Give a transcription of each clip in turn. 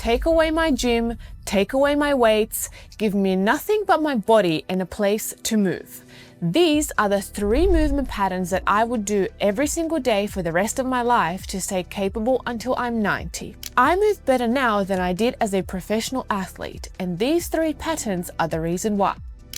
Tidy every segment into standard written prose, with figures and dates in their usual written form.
take away my gym, take away my weights, give me nothing but my body and a place to move. These are the 3 movement patterns that I would do every single day for the rest of my life to stay capable until I'm 90. I move better now than I did as a professional athlete, and these 3 patterns are the reason why.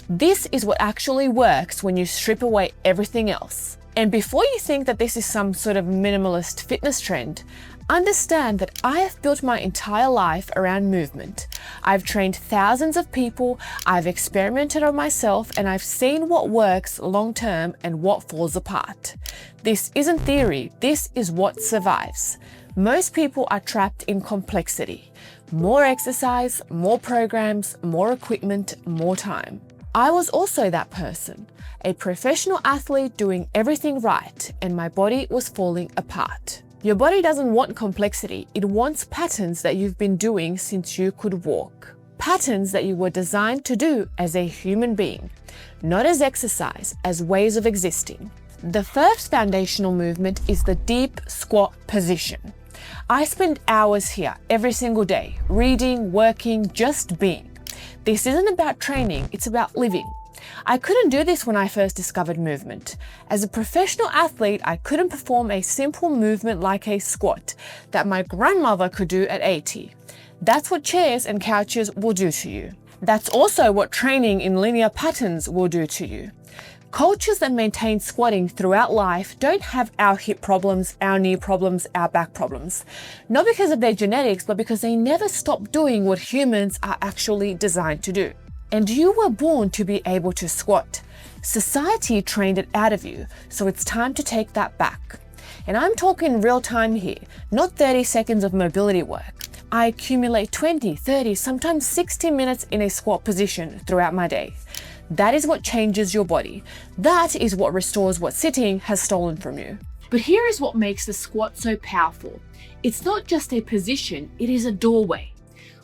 This is what actually works when you strip away everything else. And before you think that this is some sort of minimalist fitness trend, understand that I have built my entire life around movement. I've trained thousands of people, I've experimented on myself, and I've seen what works long term and what falls apart. This isn't theory, this is what survives. Most people are trapped in complexity. More exercise, more programs, more equipment, more time. I was also that person, a professional athlete doing everything right, and my body was falling apart. Your body doesn't want complexity, it wants patterns that you've been doing since you could walk. Patterns that you were designed to do as a human being, not as exercise, as ways of existing. The first foundational movement is the deep squat position. I spend hours here every single day, reading, working, just being. This isn't about training, it's about living. I couldn't do this when I first discovered movement. As a professional athlete, I couldn't perform a simple movement like a squat that my grandmother could do at 80. That's what chairs and couches will do to you. That's also what training in linear patterns will do to you. Cultures that maintain squatting throughout life don't have our hip problems, our knee problems, our back problems. Not because of their genetics, but because they never stop doing what humans are actually designed to do. And you were born to be able to squat. Society trained it out of you, so it's time to take that back. And I'm talking real time here, not 30 seconds of mobility work. I accumulate 20, 30, sometimes 60 minutes in a squat position throughout my day. That is what changes your body. That is what restores what sitting has stolen from you. But here is what makes the squat so powerful. It's not just a position, it is a doorway.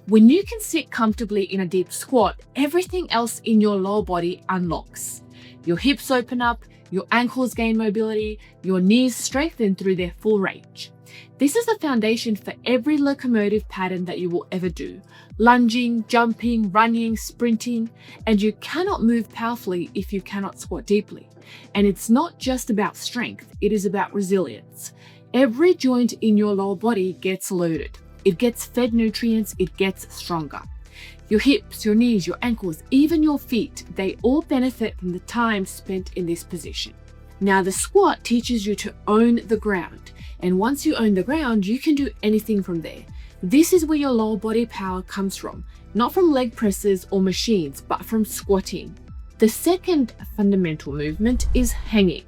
When you can sit comfortably in a deep squat, everything else in your lower body unlocks. Your hips open up, your ankles gain mobility, your knees strengthen through their full range. This is the foundation for every locomotive pattern that you will ever do. Lunging, jumping, running, sprinting, and you cannot move powerfully if you cannot squat deeply. And it's not just about strength, it is about resilience. Every joint in your lower body gets loaded. It gets fed nutrients, it gets stronger. Your hips, your knees, your ankles, even your feet, they all benefit from the time spent in this position. Now the squat teaches you to own the ground. And once you own the ground, you can do anything from there. This is where your lower body power comes from, not from leg presses or machines, but from squatting. The second fundamental movement is hanging.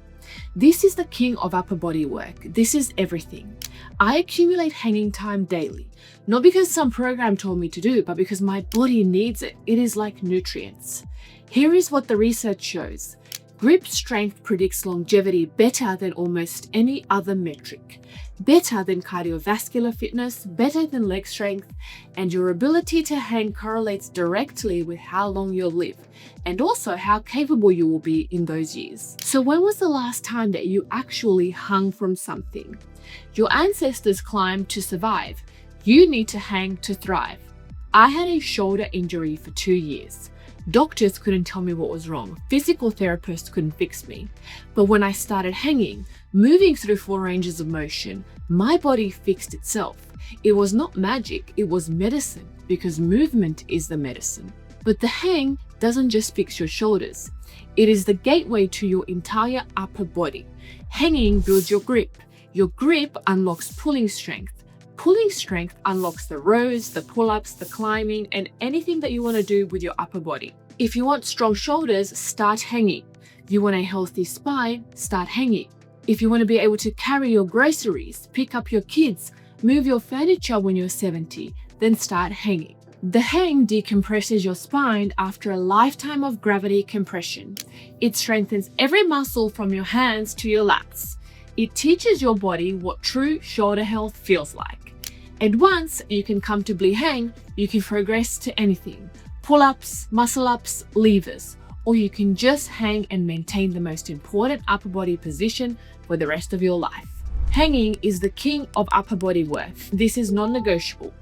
This is the king of upper body work. This is everything. I accumulate hanging time daily, not because some program told me to do, but because my body needs it. It is like nutrients. Here is what the research shows. Grip strength predicts longevity better than almost any other metric, better than cardiovascular fitness, better than leg strength, and your ability to hang correlates directly with how long you'll live, and also how capable you will be in those years. So when was the last time that you actually hung from something? Your ancestors climbed to survive. You need to hang to thrive. I had a shoulder injury for 2 years. Doctors couldn't tell me what was wrong. Physical therapists couldn't fix me. But when I started hanging, moving through 4 ranges of motion, my body fixed itself. It was not magic, it was medicine, because movement is the medicine. But the hang doesn't just fix your shoulders. It is the gateway to your entire upper body. Hanging builds your grip. Your grip unlocks pulling strength. Pulling strength unlocks the rows, the pull-ups, the climbing, and anything that you want to do with your upper body. If you want strong shoulders, start hanging. You want a healthy spine, start hanging. If you want to be able to carry your groceries, pick up your kids, move your furniture when you're 70, then start hanging. The hang decompresses your spine after a lifetime of gravity compression. It strengthens every muscle from your hands to your lats. It teaches your body what true shoulder health feels like. And once you can comfortably hang, you can progress to anything. Pull-ups, muscle-ups, levers, or you can just hang and maintain the most important upper body position for the rest of your life. Hanging is the king of upper body work. This is non-negotiable.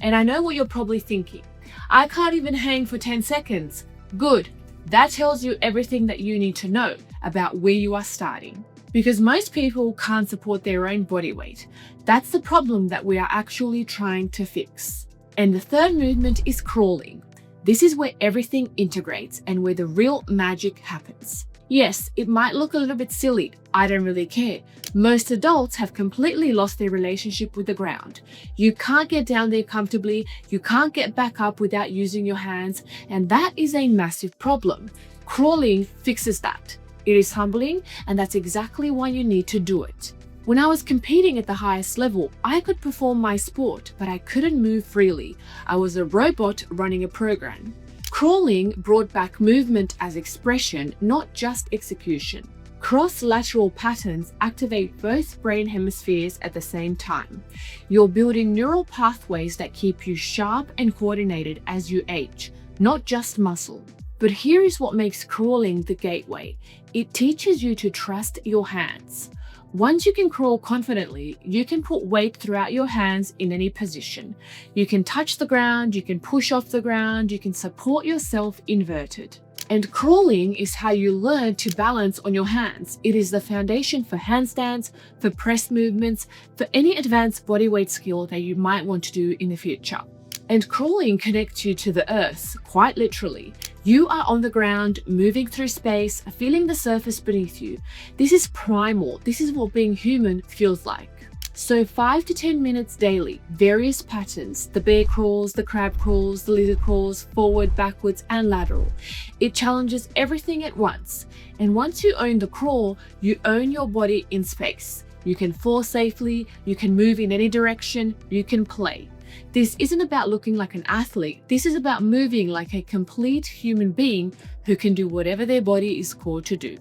And I know what you're probably thinking. I can't even hang for 10 seconds. Good. That tells you everything that you need to know about where you are starting. Because most people can't support their own body weight. That's the problem that we are actually trying to fix. And the third movement is crawling. This is where everything integrates and where the real magic happens. Yes, it might look a little bit silly. I don't really care. Most adults have completely lost their relationship with the ground. You can't get down there comfortably. You can't get back up without using your hands. And that is a massive problem. Crawling fixes that. It is humbling, and that's exactly why you need to do it. When I was competing at the highest level, I could perform my sport, but I couldn't move freely. I was a robot running a program. Crawling brought back movement as expression, not just execution. Cross-lateral patterns activate both brain hemispheres at the same time. You're building neural pathways that keep you sharp and coordinated as you age, not just muscle. But here is what makes crawling the gateway. It teaches you to trust your hands. Once you can crawl confidently, you can put weight throughout your hands in any position. You can touch the ground, you can push off the ground, you can support yourself inverted. And crawling is how you learn to balance on your hands. It is the foundation for handstands, for press movements, for any advanced bodyweight skill that you might want to do in the future. And crawling connects you to the earth, quite literally. You are on the ground, moving through space, feeling the surface beneath you. This is primal. This is what being human feels like. So 5 to 10 minutes daily, various patterns, the bear crawls, the crab crawls, the lizard crawls, forward, backwards, and lateral. It challenges everything at once. And once you own the crawl, you own your body in space. You can fall safely, you can move in any direction, you can play. This isn't about looking like an athlete. This is about moving like a complete human being who can do whatever their body is called to do.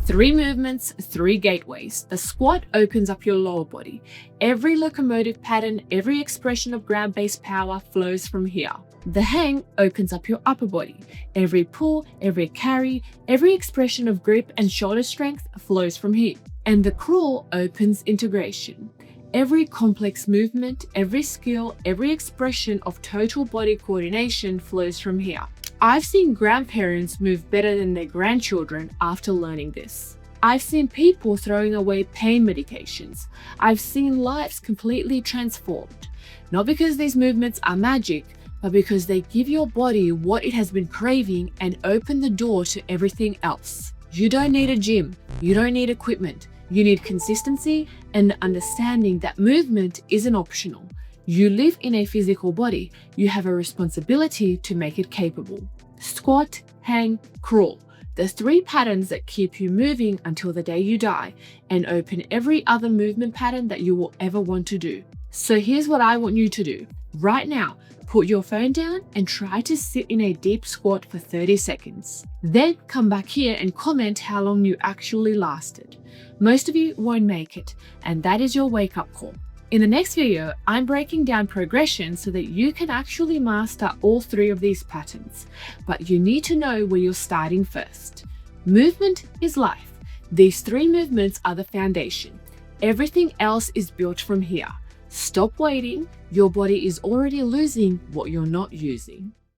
3 movements, 3 gateways. The squat opens up your lower body. Every locomotive pattern, every expression of ground-based power flows from here. The hang opens up your upper body. Every pull, every carry, every expression of grip and shoulder strength flows from here. And the crawl opens integration. Every complex movement, every skill, every expression of total body coordination flows from here. I've seen grandparents move better than their grandchildren after learning this. I've seen people throwing away pain medications. I've seen lives completely transformed. Not because these movements are magic, but because they give your body what it has been craving and open the door to everything else. You don't need a gym. You don't need equipment. You need consistency and understanding that movement isn't optional. You live in a physical body. You have a responsibility to make it capable. Squat, hang, crawl. The 3 patterns that keep you moving until the day you die and open every other movement pattern that you will ever want to do. So here's what I want you to do. Right now, put your phone down and try to sit in a deep squat for 30 seconds. Then come back here and comment how long you actually lasted. Most of you won't make it, and that is your wake-up call. In the next video, I'm breaking down progression so that you can actually master all 3 of these patterns, but you need to know where you're starting first. Movement is life. These 3 movements are the foundation. Everything else is built from here. Stop waiting. Your body is already losing what you're not using.